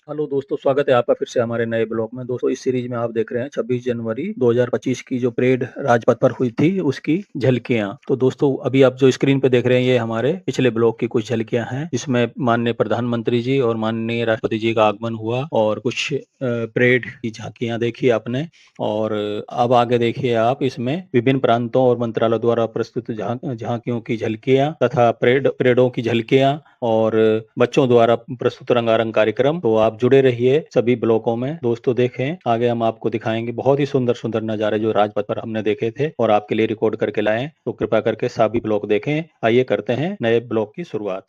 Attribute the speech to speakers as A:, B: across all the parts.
A: Hello दोस्तों, स्वागत है आपका फिर से हमारे नए ब्लॉग में। दोस्तों, इस सीरीज में आप देख रहे हैं 26 जनवरी 2025 की जो परेड राजपथ पर हुई थी उसकी झलकियां। तो दोस्तों, अभी आप जो स्क्रीन पे देख रहे हैं ये हमारे पिछले ब्लॉग की कुछ झलकियां हैं, जिसमें माननीय प्रधानमंत्री जी और माननीय राष्ट्रपति जी का आगमन हुआ और कुछ परेड की झांकियां देखी आपने। और अब आगे देखिए आप, इसमें विभिन्न प्रांतों और मंत्रालयों द्वारा प्रस्तुत झांकियों की झलकियां तथा परेडों की झलकियां और बच्चों द्वारा प्रस्तुत रंगारंग कार्यक्रम। तो आप जुड़े रहिए सभी ब्लॉकों में। दोस्तों देखें, आगे हम आपको दिखाएंगे बहुत ही सुंदर सुंदर नज़ारे जो राजपथ पर हमने देखे थे और आपके लिए रिकॉर्ड करके लाए। तो कृपया करके सभी ब्लॉक देखें। आइए करते हैं नए ब्लॉक की शुरुआत।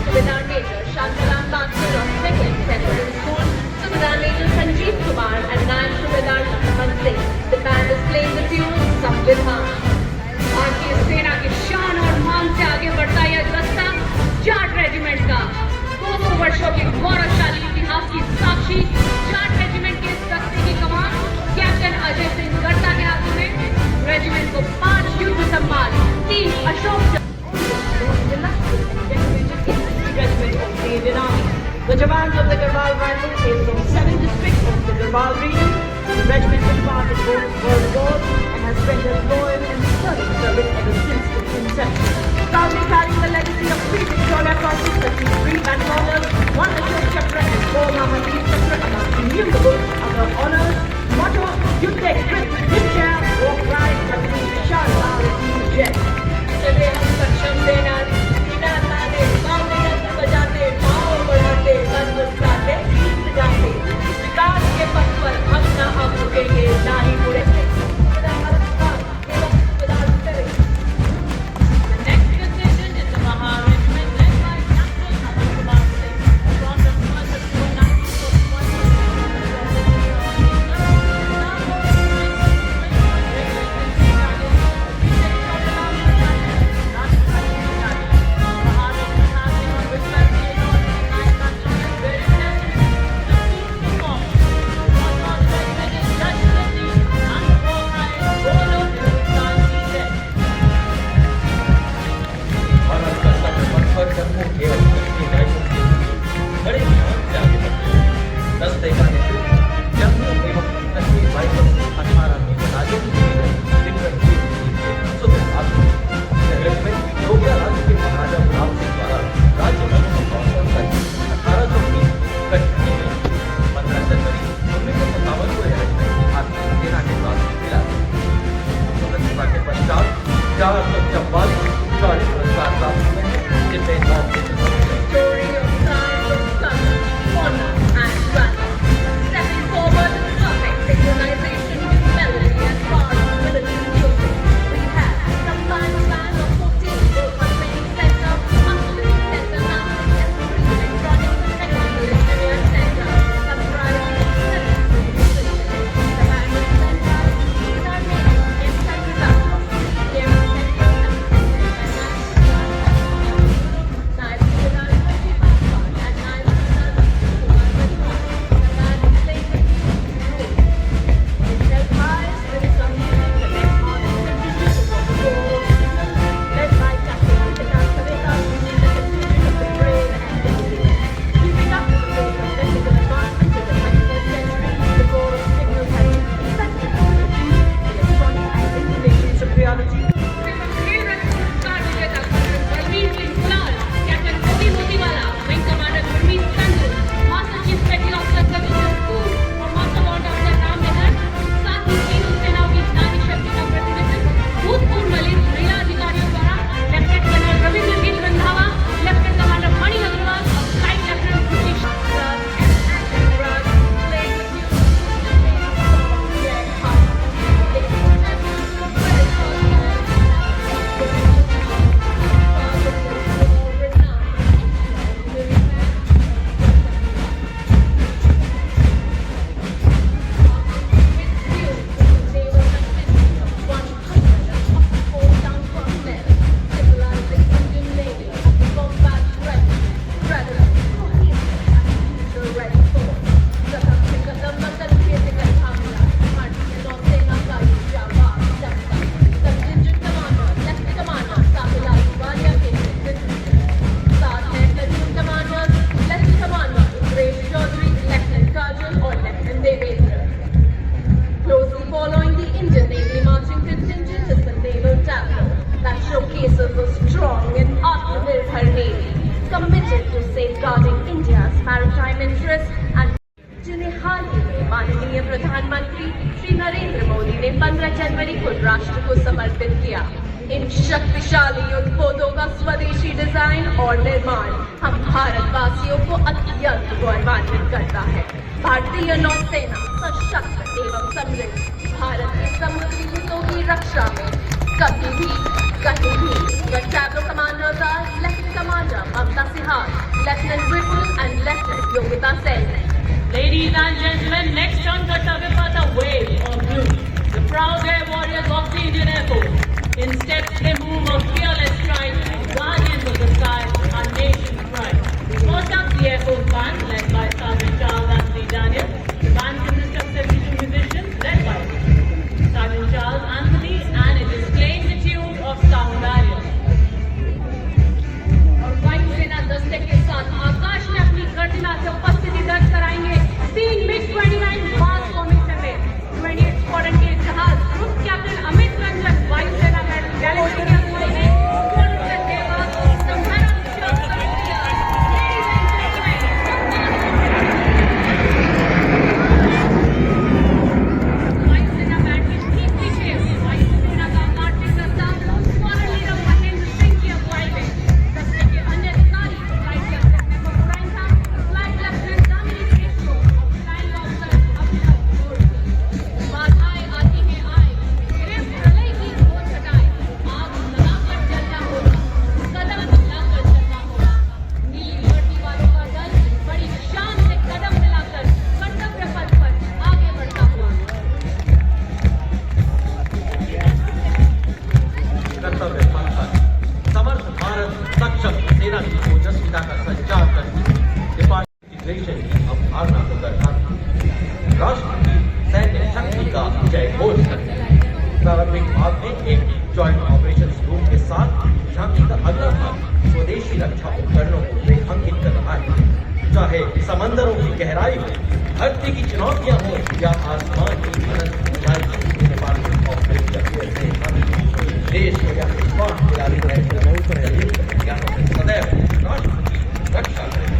B: Subedar Major Shantaram Bansal of 2nd Secondary School, Subedar Major Sanjeev Kumar and 9 Subedar Lakshman Singh. The band is playing the tune Samvidhan. भारतीय सेना की शान और मान से आगे बढ़ता यह दस्ता जाट रेजिमेंट का 200 वर्षों के गौरवशाली इतिहास की साक्षी जाट रेजिमेंट के इस दस्ते की कमान कैप्टन अजय सिंह गर्ता के हाथों में। रेजिमेंट को 5 युद्ध सम्मान, 3 Ashok Regiment of the Indian Army. The Jawans of the Garhwal Rifles hail from 7 districts of the Garhwal region. The regiment took part in both World Wars and has rendered loyal and sterling service ever since its inception. Proudly carrying the legacy of 3 Victoria Crosses, such 3 battle honors, 1 Ashok Chakra and 4 Mahavir Chakra among innumerable other honors. Motto: Yuddhe Krit, Nitya, Walk Right, Pragati, Sharla, Jai. चले हम सक्षम सेना विकास के पथ पर हम ना हम रुकेंगे ना ही मुड़ेंगे। The next decision is the Maha Regiment led by Captain Atul Kumar Singh from the 1st of June her navy, committed to safeguarding India's maritime interests and जिन्हें हाल ही में माननीय प्रधानमंत्री श्री नरेंद्र मोदी ने 15 जनवरी को राष्ट्र को समर्पित किया। इन शक्तिशाली युद्धपोतों का स्वदेशी डिजाइन और निर्माण हम भारतवासियों को अत्यंत गौरवान्वित करता है। भारतीय नौसेना सशक्त एवं समृद्ध भारत के समुद्री हितों की रक्षा में कभी भी कहीं भी tableau commanders are lieutenant commander Mamta Sihag, lieutenant Vipul and lieutenant Yogita Sen.
C: Ladies and gentlemen, next on Kartavya Path, a wave of blue. The proud air warriors of the Indian Air Force. In steps they move of fearless stride, guardians of the sky, our nation's pride. First up, the Air Force Band, led by Sergeant Charles Anthony Daniel. The band consists of 72 musicians, led by Sergeant Charles Anthony, and it is playing the tune of Sound Barrier.
B: और वायुसेना दस्ते के साथ आकाश में अपनी गर्जना से उपस्थिति दर्ज कराएंगे 3 MiG-29 मास फॉर्मेशन में 28 स्क्वाड्रन के जहाज ग्रुप कैप्टन अमित रंजन वायुसेना मेडल गैलेक्सी के अगुवाई में स्क्वाड्रन देवास संहारा वायुसेना बैंड के ठीक पीछे वायुसेना का मार्चिंग दस्ता स्क्वाड्रन लीडर महेंद्र सिंह की अगुवाई में दस्ते के अन्य अधिकारी फ्लाइट कैप्टन मेमो फ्रांसा, फ्लाइट लेफ्टिनेंट डोमिनिक रेशो, फ्लाइंग ऑफिसर अभिनव गोरखी। बाधाएं आती हैं आए, फिर प्रलय की खोज हटाए, आग लगाकर चलना होगा, कदम मिलाकर चलना होगा। नीली वर्दी वालों का दल बड़ी शान से कदम मिलाकर कर्तव्य पथ पर आगे बढ़ता हुआ।
D: कर्तव्य पथ पर समर्थ भारत सक्षम सेना की ओजस्विता का संचार करती इंटीग्रेशन की अवधारणा को दर्शाती राष्ट्र की सैन्य शक्ति का जय घोष करती प्रारंभिक भाग में एक जॉइंट ऑपरेशन ग्रुप के साथ झांकी का अगला भाग स्वदेशी रक्षा उपकरणों को रेखांकित कर रहा है। चाहे समंदरों की गहराई हो, धरती की चुनौतियां हो या आसमान की अनंत ऊंचाई, नेपाल के ऑपरेशन देश को यह विश्वास दिलाती है कि संयुक्त प्रयासों से सदैव राष्ट्र की रक्षा करें।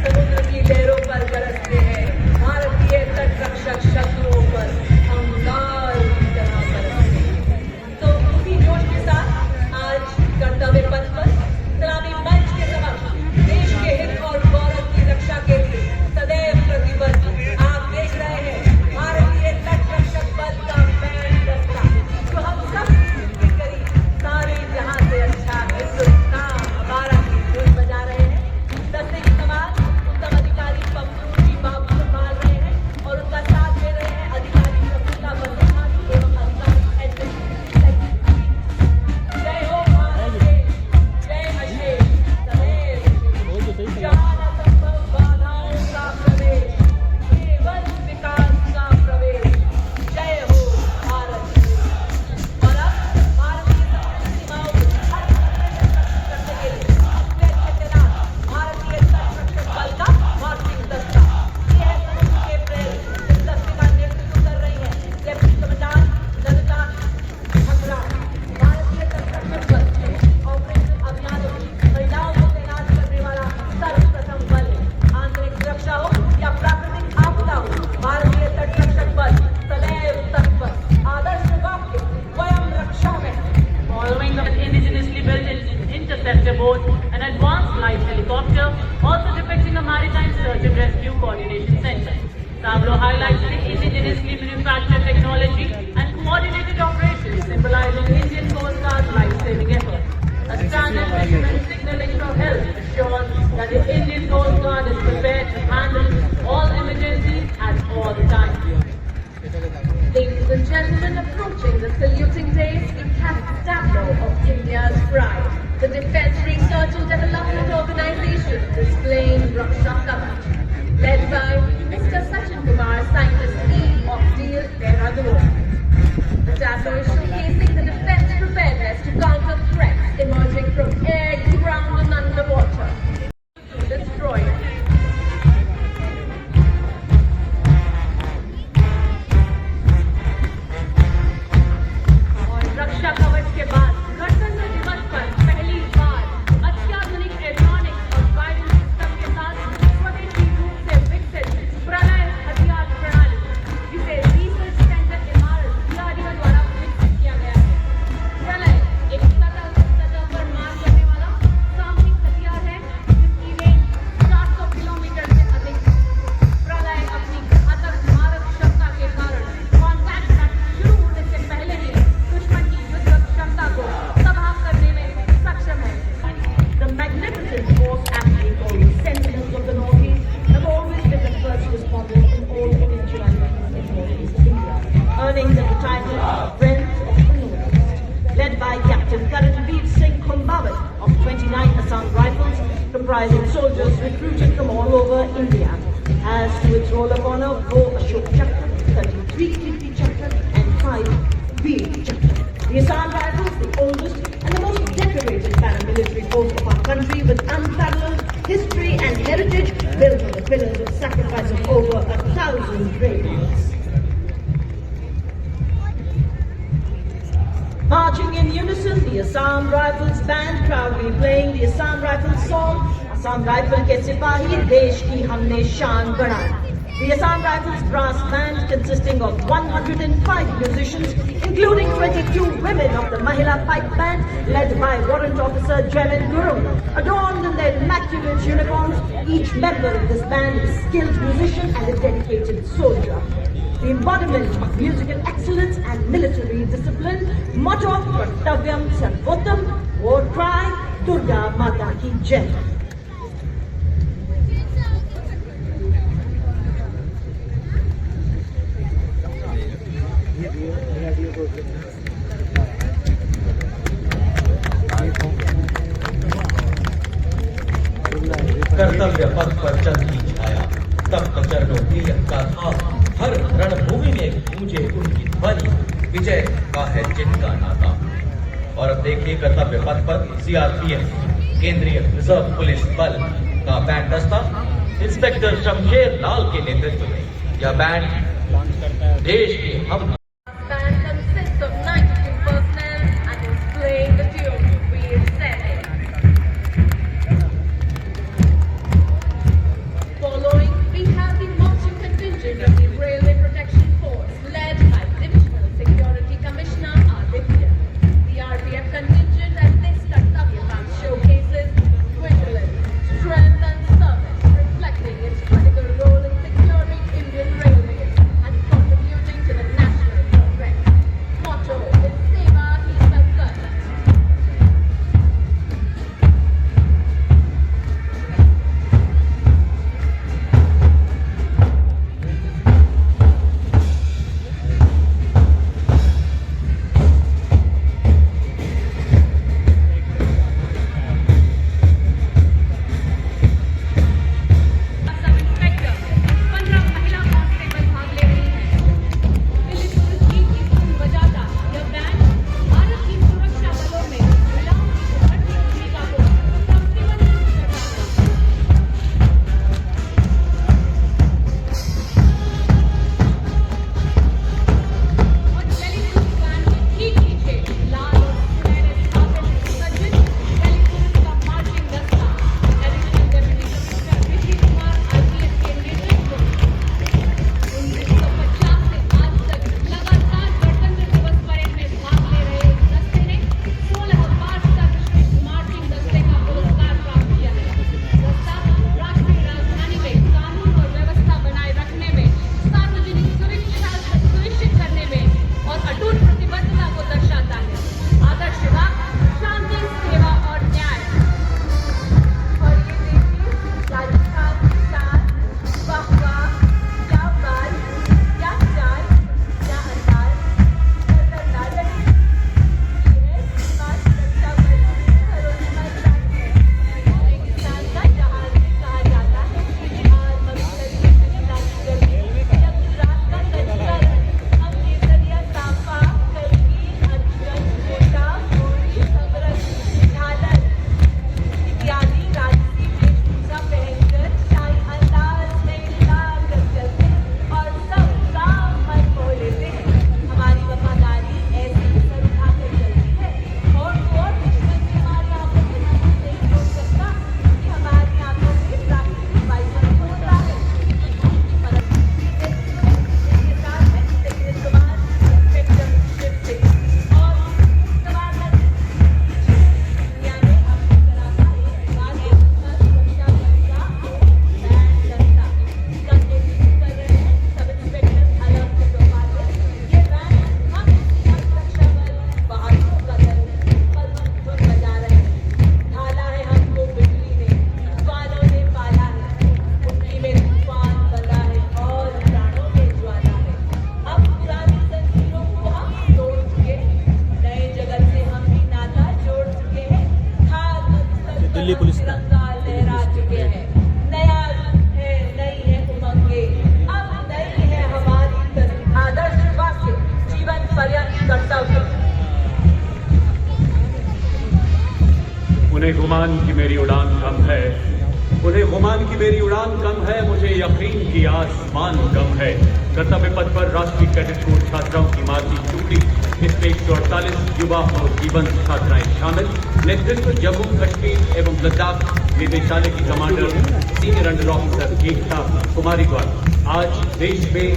B: समुद्र की लहरों पर गरजते हैं भारतीय तट रक्षक शत्रुओं पर अंगार की तरह बरसते हैं। तो उसी जोश के साथ आज कर्तव्य पथ पर सलामी मंच के समक्ष देश के हित और गौरव की रक्षा के लिए सदैव प्रतिबद्ध आप देख रहे हैं भारतीय तट रक्षक बल का बैंड दस्ता जो हम सब के करीब सारे जहां से अच्छा हिंदुस्तान हमारा की धुन बजा रहे हैं। दस्ते की कमान उत्तम अधिकारी पप्पू जी बाबू संभाल रहे हैं और उनका साथ दे रहे हैं अधिकारी प्रफुल्ला बंदोपाध्याय एवं अधिकारी एडमिन। जय हो भारत के जय अशेष सदैव जहाँ न संभव बाधाओं का प्रवेश केवल विकास का प्रवेश। जय हो भारत। और अब भारतीय समुद्री सीमाओं को हर खतरे से सुरक्षित करने के लिए अपने अच्छे तैनात भारतीय तट रक्षक बल का मार्चिंग दस्ता। ये है समुद्र के प्रेम। इस दस्ते का नेतृत्व कर रही है लेफ्टिनेंट कमांडर ललिता ठकरा। भारतीय तट रक्षक बल ऑपरेशन अभियानों में महिलाओं को तैनात करने वाला सर्वप्रथम बल है। आंतरिक सुरक्षा हो या प्राकृतिक आपदा हो, भारतीय तट रक्षक बल सदैव तत्पर। आदर्श वाक्य स्वयं रक्षा में।
C: Following the indigenously built interceptor boat, an advanced light helicopter, also depicting a maritime search and rescue coordination center. Tableau highlights the indigenously manufactured technology and coordinated operations symbolizing Indian Coast Guard's life-saving efforts. A standard measurement signaling from health ensures that the Indian Coast Guard is prepared to handle all emergencies at all times.
B: Ladies and gentlemen, approaching the saluting days, we cast the tableau of India's pride, the Defense Research and Development Organization displaying Raksha Kavach, led by Mr. Sachin Kumar, scientist E of DEAL, Dehradun. The tableau is showcasing the defense preparedness to counter threats emerging from air, ground and underwater. To destroy it. comprising soldiers recruited from all over India. As to its roll of honor, 4 Ashok Chakra, 33 Kirti Chakra and 5 Veer Chakra. The Assam Rifles, the oldest and the most decorated paramilitary force of our country with unparalleled history and heritage, built on the pillars of sacrifice of over 1,000 brave hearts. Marching in unison, the Assam Rifles band proudly playing the Assam Rifles song, Assam Rifle ke Sipahi, Desh ki humne shaan badhai. The Assam Rifles brass band, consisting of 105 musicians, including 22 women of the Mahila Pipe Band, led by Warrant Officer Jamin Guru. Adorned in their immaculate uniforms, each member of this band is a skilled musician and a dedicated soldier. The embodiment of musical excellence and military discipline, motto Kartavyam Sarvotam, war cry Durga Mata Ki Jai.
D: कर्तव्य पथ पर चल ही छाया, तब कचरणों की का था, हर रणभूमि में गूंजे उनकी ध्वनि, विजय का है जिनका नाता। और अब देखिए कर्तव्य पथ पर सीआरपीएफ, केंद्रीय रिजर्व पुलिस बल का बैंड दस्ता इंस्पेक्टर शमशेर लाल के नेतृत्व में यह बैंड देश के हम
E: Band consists of 92 personnel and is playing the tune Veer Sene. Following, we have the marching contingent of the Railway Protection Force, led by Divisional Security Commissioner Aditya. The RPF contingent at this Kartavya Path showcases vigilance, strength and service, reflecting its critical role in securing Indian railways and contributing to the national
B: welcome.
F: उन्हें गुमान की मेरी उड़ान कम है, उन्हें गुमान की मेरी उड़ान कम है, मुझे यकीन की आसमान कम है। कर्तव्य पथ पर राष्ट्रीय कैडेट कोर छात्राओं की मार्चिंग टूटी, इसमें 148 युवा और जीवंत छात्राएं शामिल। नेतृत्व जम्मू कश्मीर एवं लद्दाख निदेशालय की कमांडर सीनियर अंडर ऑफिसर एकता कुमारी द्वारा। आज देश में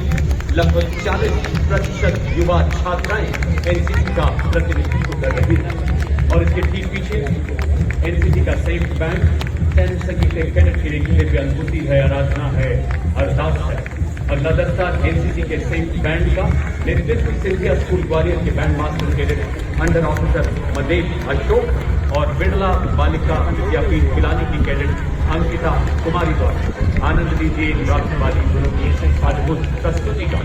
F: लगभग 40% युवा छात्राएं एनसीसी का प्रतिनिधित्व कर रही हैं और इसके ठीक पीछे एनसीसी का संयुक्त बैंक, सैनिक संघ के कैडेट की दिव्य अनुभूति है, आराधना है, अरदास है। अगला दस्ता एनसीसी के संयुक्त बैंड का नेतृत्व सिंधिया स्कूल ग्वालियर के band master cadet under officer Madev Ashok और बिरला बालिका विद्यापीठ पिलानी की कैडेट अंकिता कुमारी द्वारा। आनंद लीजिए राष्ट्रवादी गुणों की अद्भुत प्रस्तुति का।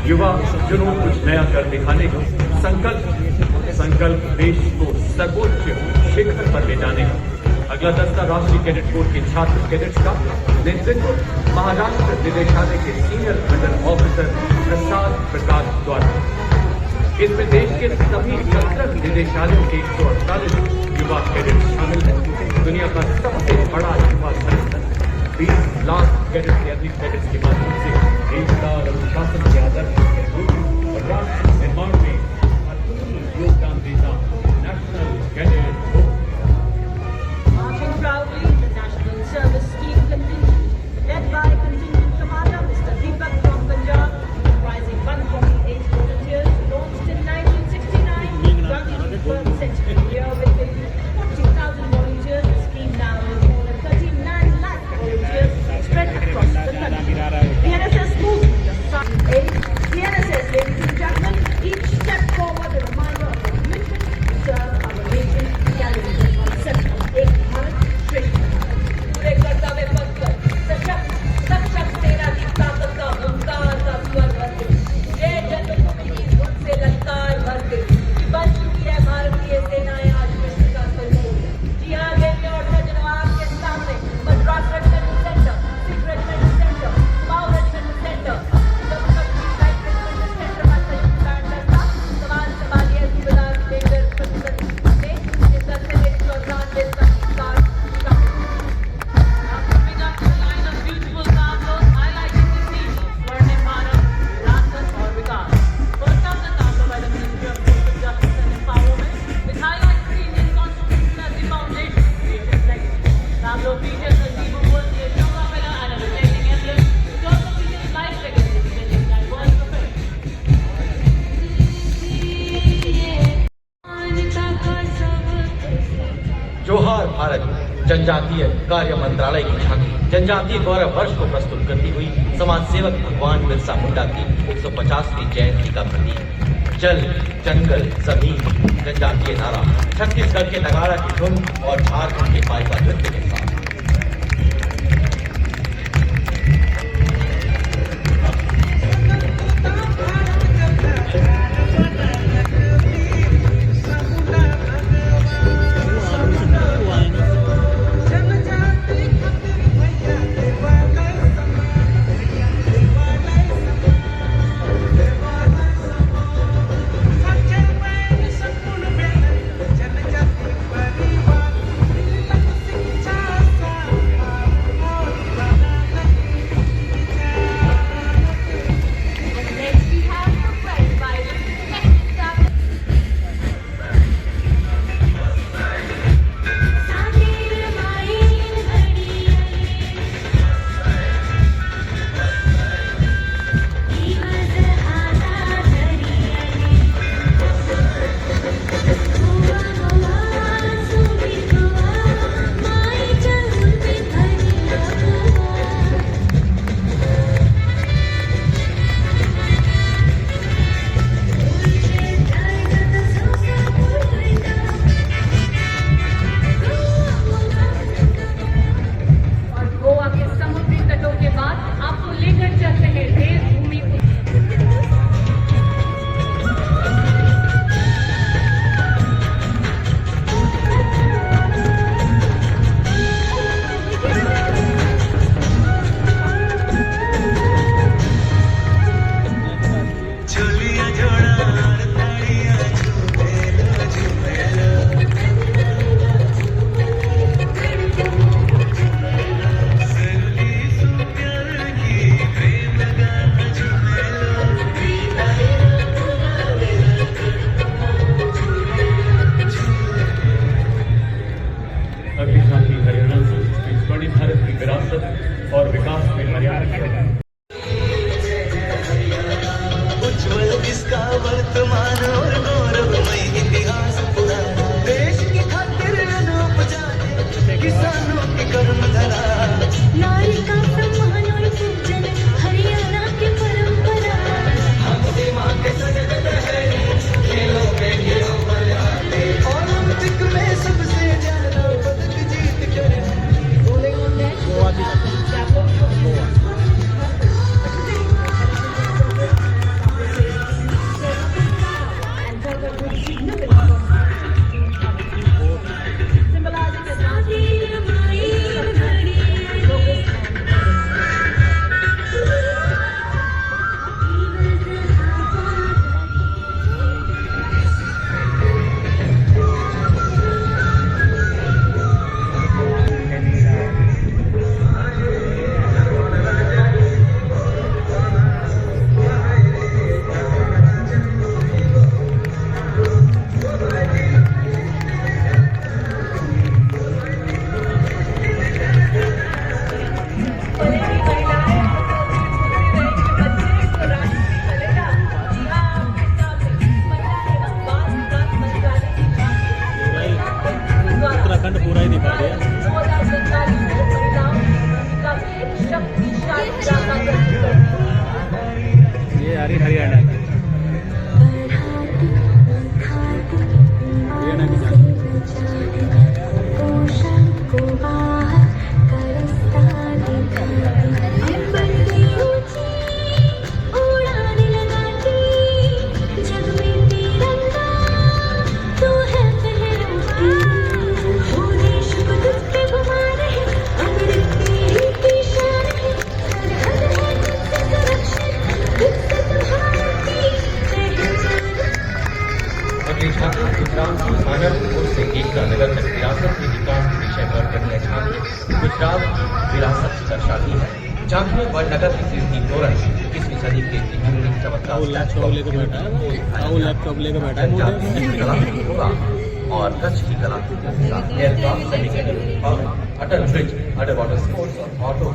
F: युवा जुनून कुछ नया कर दिखाने का संकल्प देश को सर्वोच्च शिखर पर ले जाने का। अगला दस्ता राष्ट्रीय कैडेट कोर के छात्र कैडेट्स का नेतृत्व महाराष्ट्र निदेशालय के senior under officer Prasad Prakash द्वारा। इसमें देश के सभी 17 निदेशालयों के 148 युवा कैडेट शामिल हैं। दुनिया का सबसे बड़ा युवा संगठन 20 लाख कैडेट से अधिक कैडेट्स के माध्यम से एकता और अनुशासन के आदर्श और राष्ट्र निर्माण में अतुल्य योगदान देता national cadet corps.
B: Marching proudly, the National Service Scheme contingent, led by contingent commander Mr. Deepak from Punjab, comprising 148 volunteers, launched in 1969, running the first century year with 40,000 volunteers. The scheme now has more than 39 lakh volunteers spread across the country. The NSS movement of Sun Age, the NSS, ladies and gentlemen, each step forward a reminder of the commitment to serve our nation, carrying the concept of एक भारत श्रेष्ठ भारत। पूरे कर्तव्य पथ पर सशक्त सेना की ताकत का हुंकार का स्वर भरते, जय जन्मभूमि की धुन से ललकार भरते, बन चुकी है भारतीय सेनाएं आज विश्व का सरमोर। जी हाँ देवी और सज्जनों, आपके सामने Madras regimental centre, Sikh regimental centre, माओ regimental centre, Jammu Kashmir light regimental centre का संयुक्त बैंड दस्ता सवाल संभालिए सूबेदार मेजर प्रतिशत ने इस दस्ते में 194 संस्कार
C: Moving up to the line of beautiful tableaus highlighting the theme of Swarnim Bharat, Virasat aur Vikas. First up, the tableau by the Ministry of Social Justice and Empowerment, which highlights the Indian Constitution as the foundation of creative legacy. Tableau features a Zebu bull, a Ashoka pillar and a rotating emblem, which also features life legacy presenting diverse professions.
D: जोहार भारत जनजातीय कार्य मंत्रालय की झांकी जनजातीय गौरव वर्ष को प्रस्तुत करती हुई समाज सेवक भगवान बिरसा मुंडा की 150वीं जयंती का प्रतीक जल जंगल जमीन जनजातीय नारा छत्तीसगढ़ के नगाड़ा की धुन और झारखंड के पाइपा नृत्य के साथ।
B: Tiger with significant contribution to symbolizing
A: Uttarakhand पूरा ही दिखा दिया। ये आ रही हरियाणा की, हरियाणा की झांकी।
D: अगली छात्रा गुजरात की आनंदपुर से एकता नगर में विरासत के विकास के विषय पर पढ़ी छात्र गुजरात की विरासत दर्शाती है। झांकी में वडनगर की कीर्ति तोरण 21वीं सदी के इंजीनियरिंग चमत्कार
A: लैपटॉप लेकर बैठा है, लैपटॉप लेकर बैठा है
D: और कच्छ की कलाकृतियों के साथ एयरक्राफ्ट सेमिकेटिव पावर अटल ब्रिज अंडर वाटर स्पोर्ट्स और auto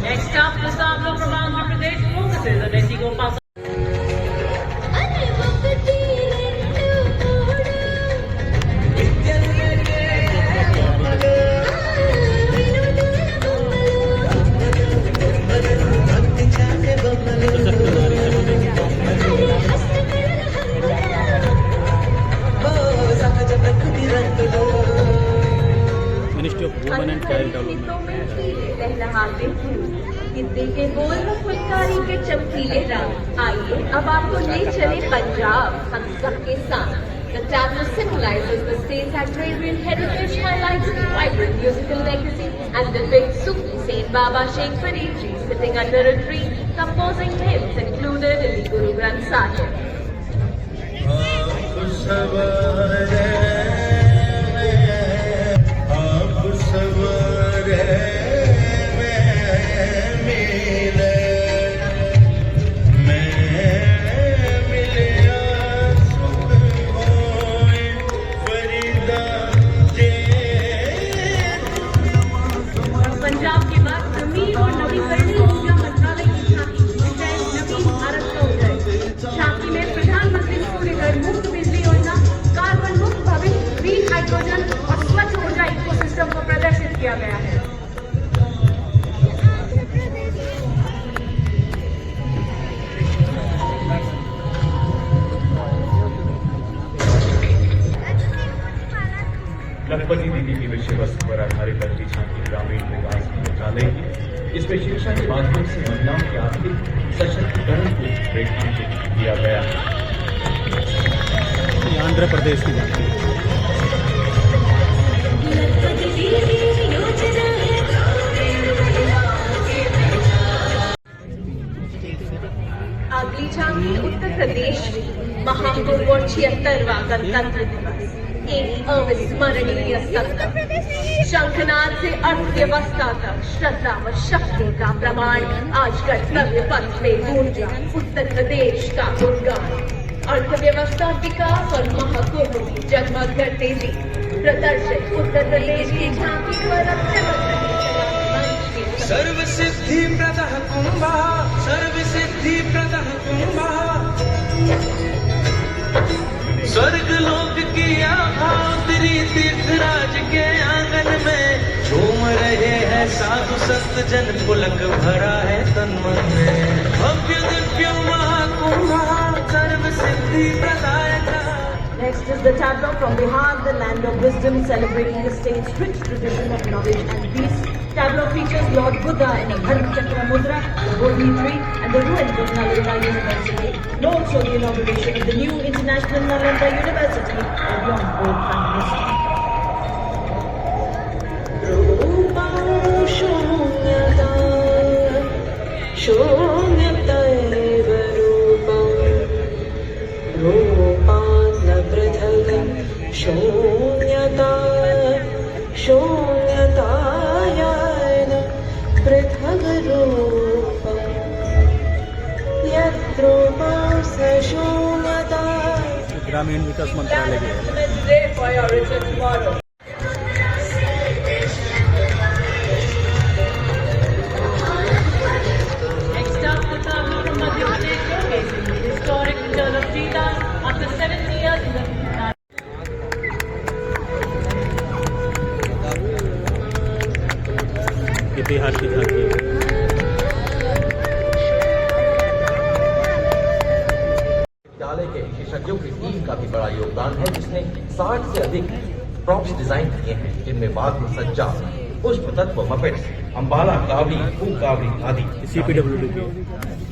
C: Next up, the Tableau from Andhra Pradesh focuses on Indigo Pass.
A: Ministry of women and child development.
E: लहलहाते फूल, गिद्दे के बोल में फुलकारी के चमकीले रंग। आइए अब आपको ले चले पंजाब हम सबके साथ। The tableau symbolizes the state's agrarian heritage, highlights the vibrant musical legacy and depicts Sufi Saint Baba Sheikh Farid Ji sitting under a tree, composing hymns included in the Guru Granth Sahib.
B: Punjab के बाद जमीन और नवीकरणीय ऊर्जा मंत्रालय की झांकी विषय नवीन भारत का उदय। झांकी में प्रधानमंत्री सूर्यघर मुक्त बिजली योजना, कार्बन मुक्त भविष्य, ग्रीन हाइड्रोजन और स्वच्छ ऊर्जा इकोसिस्टम को प्रदर्शित किया गया है।
F: लखपति दीदी की विषय वस्तु पर आधारित पहली झांकी ग्रामीण विकास मंत्रालय की। इसमें शिक्षा के माध्यम से महिलाओं के आर्थिक सशक्तिकरण को रेखांकित किया गया है।
A: ये आंध्र प्रदेश की झांकी है।
E: अगली झांकी उत्तर प्रदेश में महाकुंभ और 76वां गणतंत्र दिवस एक अविस्मरणीय सत्र। शंखनाद से अर्थव्यवस्था तक श्रद्धा व शक्ति का प्रमाण आज कर्तव्य पथ में गूंजा उत्तर प्रदेश का गुणगान। अर्थव्यवस्था विकास और महाकुंभ में जगमग करते हुए प्रदर्शित उत्तर प्रदेश की झांकी पर
G: सर्व सिद्धि प्रदः कुंभः, सर्व सिद्धि प्रदः कुंभः।
D: सत जन पुलक भरा है तन मन में भव्य दिव्य महाकुंभ सर्व सिद्धि प्रदायक।
B: Next is the tableau from Bihar, the land of wisdom, celebrating the state's rich tradition of knowledge and peace. Tableau features Lord Buddha in a Dharma Chakra Mudra, the Bodhi tree, and the ruins of Nalanda University. Note show the inauguration of the new International Nalanda University beyond both Prime
G: शून्यता शून्यतायान पृथग्रूपम् यद्रूपं स शून्यता।
A: ग्रामीण विकास मंत्रालय के
B: Today for your richer tomorrow.
C: Next up, the tableau from Madhya Pradesh showcasing the historic return of cheetahs after 70 years in the
A: इतिहास की झांकी।
D: विद्यालय के विशेषज्ञों की टीम का भी बड़ा योगदान है, जिसने 60 से अधिक प्रॉप्स डिजाइन किए हैं, जिनमें वाद्य सज्जा, पुष्प तत्व, मपेट्स, अंबाला कावड़ी, फूक कावड़ी आदि।
A: CPWD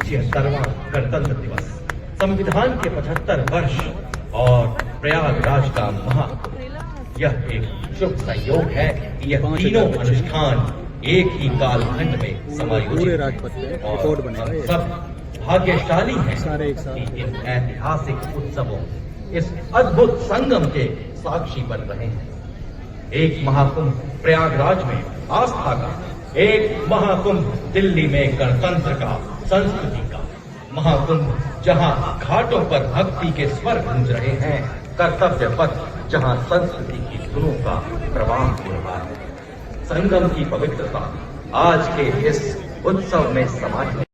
A: की
D: 76वां गणतंत्र दिवस, संविधान के 75 वर्ष और प्रयागराज का महाकुंभ, यह एक शुभ संयोग है कि यह तीनों अनुष्ठान एक ही कालखंड में समायोजित
A: पूरे राजपथ पे रिकॉर्ड बनेगा।
D: और सब भाग्यशाली हैं
A: सारे एक साथ।
D: कि इन ऐतिहासिक उत्सवों, इस अद्भुत संगम के साक्षी बन रहे हैं। एक महाकुंभ प्रयागराज में आस्था का, एक महाकुंभ दिल्ली में गणतंत्र का, संस्कृति का महाकुंभ, जहां घाटों पर भक्ति के स्वर गूंज रहे हैं, कर्तव्य पथ जहां संस्कृति की धुनों का प्रवाह हो रहा है। संगम की पवित्रता आज के इस उत्सव में समाहित